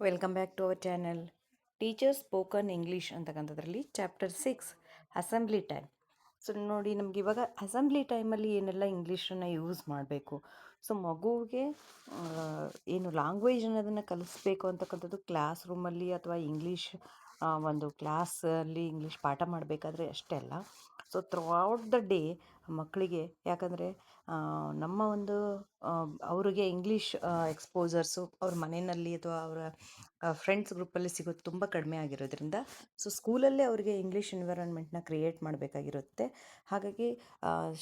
Welcome back to our channel teachers spoken English ಅಂತಕ್ಕಂಥದ್ರಲ್ಲಿ chapter 6 assembly time. So ನೋಡಿ, ನಮ್ಗೆ ಇವಾಗ ಅಸೆಂಬ್ಲಿ ಟೈಮಲ್ಲಿ ಏನೆಲ್ಲ ಇಂಗ್ಲೀಷನ್ನು ಯೂಸ್ ಮಾಡಬೇಕು, ಸೊ ಮಗುವಿಗೆ ಏನು ಲ್ಯಾಂಗ್ವೇಜ್ ಅನ್ನೋದನ್ನು ಕಲಿಸ್ಬೇಕು ಅಂತಕ್ಕಂಥದ್ದು ಕ್ಲಾಸ್ ರೂಮಲ್ಲಿ ಅಥವಾ ಇಂಗ್ಲೀಷ್ ಒಂದು ಕ್ಲಾಸಲ್ಲಿ ಇಂಗ್ಲೀಷ್ ಪಾಠ ಮಾಡಬೇಕಾದ್ರೆ ಅಷ್ಟೇ ಅಲ್ಲ. ಸೊ ಥ್ರೂ ದ ಡೇ ಮಕ್ಕಳಿಗೆ, ಯಾಕಂದರೆ ನಮ್ಮ ಒಂದು ಅವರಿಗೆ ಇಂಗ್ಲೀಷ್ ಎಕ್ಸ್ಪೋಸರ್ಸು ಅವ್ರ ಮನೆಯಲ್ಲಿ ಅಥವಾ ಅವರ ಫ್ರೆಂಡ್ಸ್ ಗ್ರೂಪಲ್ಲಿ ಸಿಗೋದು ತುಂಬ ಕಡಿಮೆ ಆಗಿರೋದ್ರಿಂದ, ಸೊ ಸ್ಕೂಲಲ್ಲೇ ಅವರಿಗೆ ಇಂಗ್ಲೀಷ್ ಎನ್ವಿರಾನ್ಮೆಂಟ್ನ ಕ್ರಿಯೇಟ್ ಮಾಡಬೇಕಾಗಿರುತ್ತೆ. ಹಾಗಾಗಿ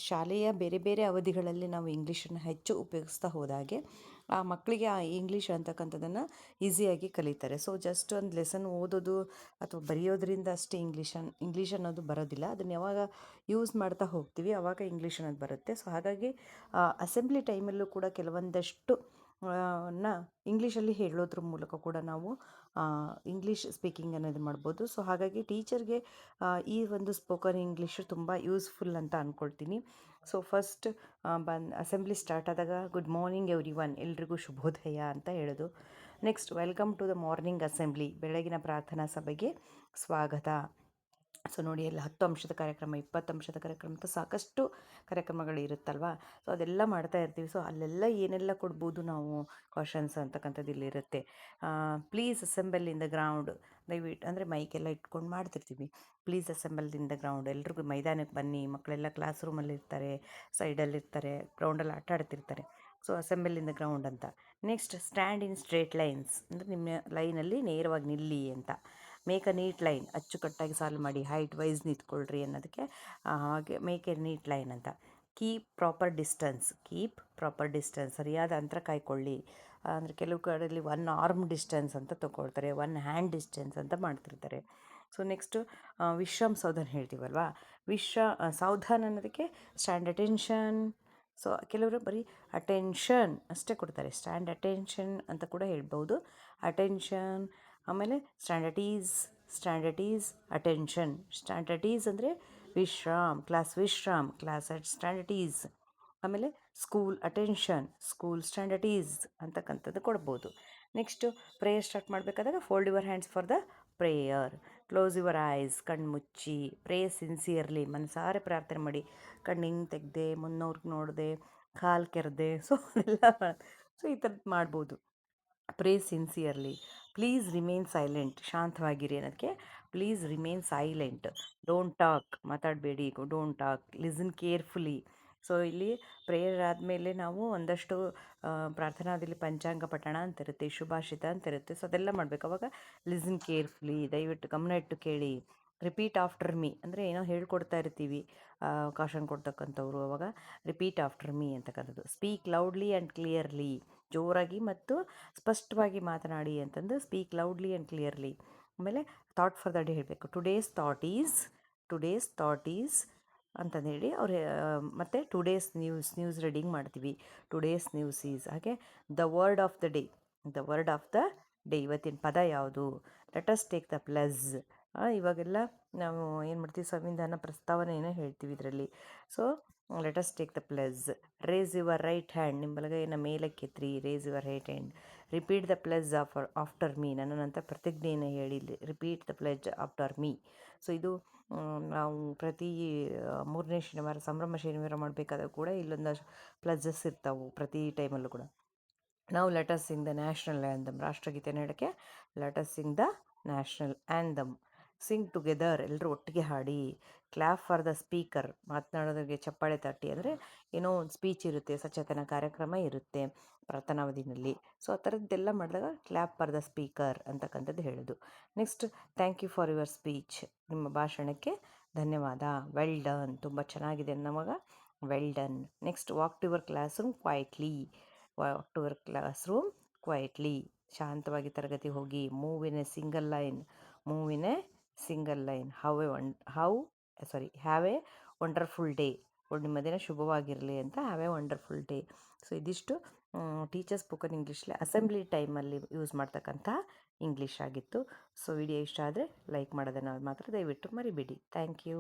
ಶಾಲೆಯ ಬೇರೆ ಬೇರೆ ಅವಧಿಗಳಲ್ಲಿ ನಾವು ಇಂಗ್ಲೀಷನ್ನು ಹೆಚ್ಚು ಉಪಯೋಗಿಸ್ತಾ ಹೋದಾಗೆ ಆ ಮಕ್ಕಳಿಗೆ ಆ ಇಂಗ್ಲೀಷ್ ಅಂತಕ್ಕಂಥದ್ದನ್ನು ಈಸಿಯಾಗಿ ಕಲಿತಾರೆ. ಸೊ ಜಸ್ಟ್ ಒಂದು ಲೆಸನ್ ಓದೋದು ಅಥವಾ ಬರೆಯೋದ್ರಿಂದ ಅಷ್ಟೇ ಇಂಗ್ಲೀಷ್ ಅನ್ನೋದು ಬರೋದಿಲ್ಲ. ಅದನ್ನು ಯಾವಾಗ ಯೂಸ್ ಮಾಡ್ತಾ ಹೋಗ್ತೀವಿ ಆವಾಗ ಇಂಗ್ಲೀಷ್ ಅನ್ನೋದು ಬರುತ್ತೆ. ಸೊ ಹಾಗಾಗಿ ಅಸೆಂಬ್ಲಿ ಟೈಮಲ್ಲೂ ಕೂಡ ಕೆಲವೊಂದಷ್ಟು ಇಂಗ್ಲೀಷಲ್ಲಿ ಹೇಳೋದ್ರ ಮೂಲಕ ಕೂಡ ನಾವು ಇಂಗ್ಲೀಷ್ ಸ್ಪೀಕಿಂಗ್ ಅನ್ನೋದು ಮಾಡ್ಬೋದು. ಸೊ ಹಾಗಾಗಿ ಟೀಚರ್ಗೆ ಈ ಒಂದು ಸ್ಪೋಕನ್ ಇಂಗ್ಲೀಷು ತುಂಬ ಯೂಸ್ಫುಲ್ ಅಂತ ಅಂದ್ಕೊಳ್ತೀನಿ. ಸೊ ಫಸ್ಟ್ ಅಸೆಂಬ್ಲಿ ಸ್ಟಾರ್ಟ್ ಆದಾಗ ಗುಡ್ ಮಾರ್ನಿಂಗ್ ಎವ್ರಿ ಒನ್, ಎಲ್ರಿಗೂ ಶುಭೋದಯ ಅಂತ ಹೇಳೋದು. Next welcome to the morning assembly, ಬೆಳಗಿನ ಪ್ರಾರ್ಥನಾ ಸಭೆಗೆ ಸ್ವಾಗತ. ಸೊ ನೋಡಿ, ಎಲ್ಲ 10 ಅಂಶದ ಕಾರ್ಯಕ್ರಮ, 20 ಅಂಶದ ಕಾರ್ಯಕ್ರಮ ಅಂತ ಸಾಕಷ್ಟು ಕಾರ್ಯಕ್ರಮಗಳು ಇರುತ್ತಲ್ವ. ಸೊ ಅದೆಲ್ಲ ಮಾಡ್ತಾ ಇರ್ತೀವಿ. ಸೊ ಅಲ್ಲೆಲ್ಲ ಏನೆಲ್ಲ ಕೊಡ್ಬೋದು ನಾವು ಕ್ವಶನ್ಸ್ ಅಂತಕ್ಕಂಥದ್ದು ಇಲ್ಲಿರುತ್ತೆ. Please assemble in the ground, ದಯವಿಟ್ಟು ಅಂದರೆ ಮೈಕೆಲ್ಲ ಇಟ್ಕೊಂಡು ಮಾಡ್ತಿರ್ತೀವಿ. Please assemble in the ground, ಎಲ್ರಿಗೂ ಮೈದಾನಕ್ಕೆ ಬನ್ನಿ. ಮಕ್ಕಳೆಲ್ಲ ಕ್ಲಾಸ್ ರೂಮಲ್ಲಿ ಇರ್ತಾರೆ, ಸೈಡಲ್ಲಿರ್ತಾರೆ, ಗ್ರೌಂಡಲ್ಲಿ ಆಟ ಆಡ್ತಿರ್ತಾರೆ. So assemble in the ground ಅಂತ. Next stand in straight lines, ಅಂದರೆ ನಿಮ್ಮ ಲೈನಲ್ಲಿ ನೇರವಾಗಿ ನಿಲ್ಲಿ ಅಂತ. ಮೇಕ್ ಅ ನೀಟ್ ಲೈನ್, ಅಚ್ಚುಕಟ್ಟಾಗಿ ಸಾಲು ಮಾಡಿ, ಹೈಟ್ ವೈಸ್ ನಿಂತ್ಕೊಳ್ರಿ ಅನ್ನೋದಕ್ಕೆ ಹಾಗೆ ಮೇಕ್ ಎ ನೀಟ್ ಲೈನ್ ಅಂತ. ಕೀಪ್ ಪ್ರಾಪರ್ ಡಿಸ್ಟೆನ್ಸ್, ಸರಿಯಾದ ಅಂತರ ಕಾಯ್ಕೊಳ್ಳಿ. ಅಂದರೆ ಕೆಲವು ಕಡೆಯಲ್ಲಿ 1 ಆರ್ಮ್ ಡಿಸ್ಟೆನ್ಸ್ ಅಂತ ತೊಗೊಳ್ತಾರೆ, 1 ಹ್ಯಾಂಡ್ ಡಿಸ್ಟೆನ್ಸ್ ಅಂತ ಮಾಡ್ತಿರ್ತಾರೆ. ಸೊ ನೆಕ್ಸ್ಟು ವಿಶ್ರಾಮ್ ಸೌಧಾನ್ ಹೇಳ್ತೀವಲ್ವಾ, ಸೌಧಾನ್ ಅನ್ನೋದಕ್ಕೆ ಸ್ಟ್ಯಾಂಡ್ ಅಟೆನ್ಷನ್. ಸೊ ಕೆಲವರು ಬರೀ ಅಟೆನ್ಷನ್ ಅಷ್ಟೇ ಕೊಡ್ತಾರೆ, ಸ್ಟ್ಯಾಂಡ್ ಅಟೆನ್ಷನ್ ಅಂತ ಕೂಡ ಹೇಳ್ಬೋದು. ಅಟೆನ್ಷನ್, ಆಮೇಲೆ stand at ease attention. Stand at ease ಅಂದರೆ ವಿಶ್ರಾಮ್, class at stand at ease. ಆಮೇಲೆ school attention, school stand at ease ಅಂತಕ್ಕಂಥದ್ದು ಕೊಡ್ಬೋದು. ನೆಕ್ಸ್ಟು ಪ್ರೇಯರ್ ಸ್ಟಾರ್ಟ್ ಮಾಡಬೇಕಾದಾಗ fold your hands for the prayer, close your eyes, ಕಣ್ಣು ಮುಚ್ಚಿ, pray sincerely, ಮನಸಾರೆ ಪ್ರಾರ್ಥನೆ ಮಾಡಿ, ಕಣ್ಣು ಹಿಂಗೆ ತೆಗೆದೆ, ಮುನ್ನೋರ್ಗೆ ನೋಡಿದೆ, ಕಾಲು ಕೆರೆದೆ, ಸೊ ಈ ಥರದ್ದು ಮಾಡ್ಬೋದು. Pray sincerely. Please remain silent, ಶಾಂತವಾಗಿರಿ ಅನ್ನೋದಕ್ಕೆ please remain silent. Don't talk, ಮಾತಾಡಬೇಡಿ, don't talk. Listen carefully. So ಇಲ್ಲಿ ಪ್ರೇಯರ್ ಆದಮೇಲೆ ನಾವು ಒಂದಷ್ಟು ಪ್ರಾರ್ಥನಾದಲ್ಲಿ ಪಂಚಾಂಗ ಪಠಣ ಅಂತಿರುತ್ತೆ, ಶುಭಾಷಿತ ಅಂತಿರುತ್ತೆ. ಸೊ ಅದೆಲ್ಲ ಮಾಡಬೇಕು. ಅವಾಗ ಲಿಸನ್ ಕೇರ್ಫುಲಿ, ದಯವಿಟ್ಟು ಗಮನ ಇಟ್ಟು ಕೇಳಿ. ರಿಪೀಟ್ ಆಫ್ಟರ್ ಮೀ, ಅಂದರೆ ಏನೋ ಹೇಳ್ಕೊಡ್ತಾ ಇರ್ತೀವಿ ಕಾಷನ್ ಕೊಡ್ತಕ್ಕಂಥವ್ರು, ಅವಾಗ ರಿಪೀಟ್ ಆಫ್ಟರ್ ಮೀ ಅಂತಕ್ಕಂಥದ್ದು. ಸ್ಪೀಕ್ ಲೌಡ್ಲಿ ಆ್ಯಂಡ್ ಕ್ಲಿಯರ್ಲಿ, ಜೋರಾಗಿ ಮತ್ತು ಸ್ಪಷ್ಟವಾಗಿ ಮಾತನಾಡಿ ಅಂತಂದು ಸ್ಪೀಕ್ ಲೌಡ್ಲಿ ಆ್ಯಂಡ್ ಕ್ಲಿಯರ್ಲಿ. ಆಮೇಲೆ ಥಾಟ್ ಫಾರ್ ದ ಡೇ ಹೇಳಬೇಕು. ಟುಡೇಸ್ ಥಾಟ್ ಈಸ್ ಅಂತಂದು ಹೇಳಿ ಅವ್ರು ಮತ್ತು ಟುಡೇಸ್ ನ್ಯೂಸ್ ರೀಡಿಂಗ್ ಮಾಡ್ತೀವಿ. Today's news is. ಹಾಗೆ the word of the day, ಇವತ್ತಿನ ಪದ ಯಾವುದು. Let us take the pledge. ಇವಾಗೆಲ್ಲ ನಾವು ಏನು ಮಾಡ್ತೀವಿ, ಸಂವಿಧಾನ ಪ್ರಸ್ತಾವನೆಯನ್ನು ಹೇಳ್ತೀವಿ ಇದರಲ್ಲಿ. So let us take the pledge. Race your right hand, ನಿಮ್ಮ ಬಲಗೈಯನ್ನು ಮೇಲಕ್ಕೆತ್ತಿ, race your right hand. Repeat the plus after me, ನನ್ನ ನಂತರ ಪ್ರತಿಜ್ಞೆಯನ್ನು ಹೇಳಿ, repeat the pledge after me. So ಇದು ನಾವು ಪ್ರತಿ 3ನೇ ಶನಿವಾರ, ಸಂಭ್ರಮ ಶನಿವಾರ ಮಾಡಬೇಕಾದಾಗ ಕೂಡ ಇಲ್ಲೊಂದು ಪ್ಲಜಸ್ ಇರ್ತಾವೆ ಪ್ರತಿ ಟೈಮಲ್ಲೂ ಕೂಡ. ನಾವು let us sing the national anthem, ರಾಷ್ಟ್ರಗೀತೆನ ಹೇಳೋಕ್ಕೆ let us sing the national anthem. Sing together, ಎಲ್ಲರೂ ಒಟ್ಟಿಗೆ ಹಾಡಿ. ಕ್ಲ್ಯಾಪ್ ಫಾರ್ ದ ಸ್ಪೀಕರ್, ಮಾತನಾಡೋದ್ರಿಗೆ ಚಪ್ಪಾಳೆ ತಟ್ಟಿ, ಅಂದರೆ ಏನೋ ಒಂದು ಸ್ಪೀಚ್ ಇರುತ್ತೆ, ಸಚೇತನ ಕಾರ್ಯಕ್ರಮ ಇರುತ್ತೆ ಪ್ರಾರ್ಥನಾವಧಿನಲ್ಲಿ. ಸೊ ಆ ಥರದ್ದೆಲ್ಲ ಮಾಡಿದಾಗ ಕ್ಲ್ಯಾಪ್ ಫಾರ್ ದ ಸ್ಪೀಕರ್ ಅಂತಕ್ಕಂಥದ್ದು ಹೇಳೋದು. Next thank you for your speech, ನಿಮ್ಮ ಭಾಷಣಕ್ಕೆ ಧನ್ಯವಾದ. ವೆಲ್ ಡನ್, ತುಂಬ ಚೆನ್ನಾಗಿದೆ ಅನ್ನೋವಾಗ well done. Next walk to your classroom quietly, ಶಾಂತವಾಗಿ ತರಗತಿ ಹೋಗಿ. Move in a single line. Have a wonderful day, ನಿಮ್ಮ ದಿನ ಶುಭವಾಗಿರಲಿ ಅಂತ have a wonderful day. So ಇದಿಷ್ಟು ಟೀಚರ್ಸ್ ಸ್ಪೋಕನ್ ಇಂಗ್ಲೀಷಲ್ಲಿ ಅಸೆಂಬ್ಲಿ ಟೈಮಲ್ಲಿ ಯೂಸ್ ಮಾಡ್ತಕ್ಕಂಥ ಇಂಗ್ಲೀಷ್ ಆಗಿತ್ತು. ಸೊ ವಿಡಿಯೋ ಇಷ್ಟ ಆದರೆ ಲೈಕ್ ಮಾಡೋದನ್ನು ಮಾತ್ರ ದಯವಿಟ್ಟು ಮರಿಬೇಡಿ. Thank you.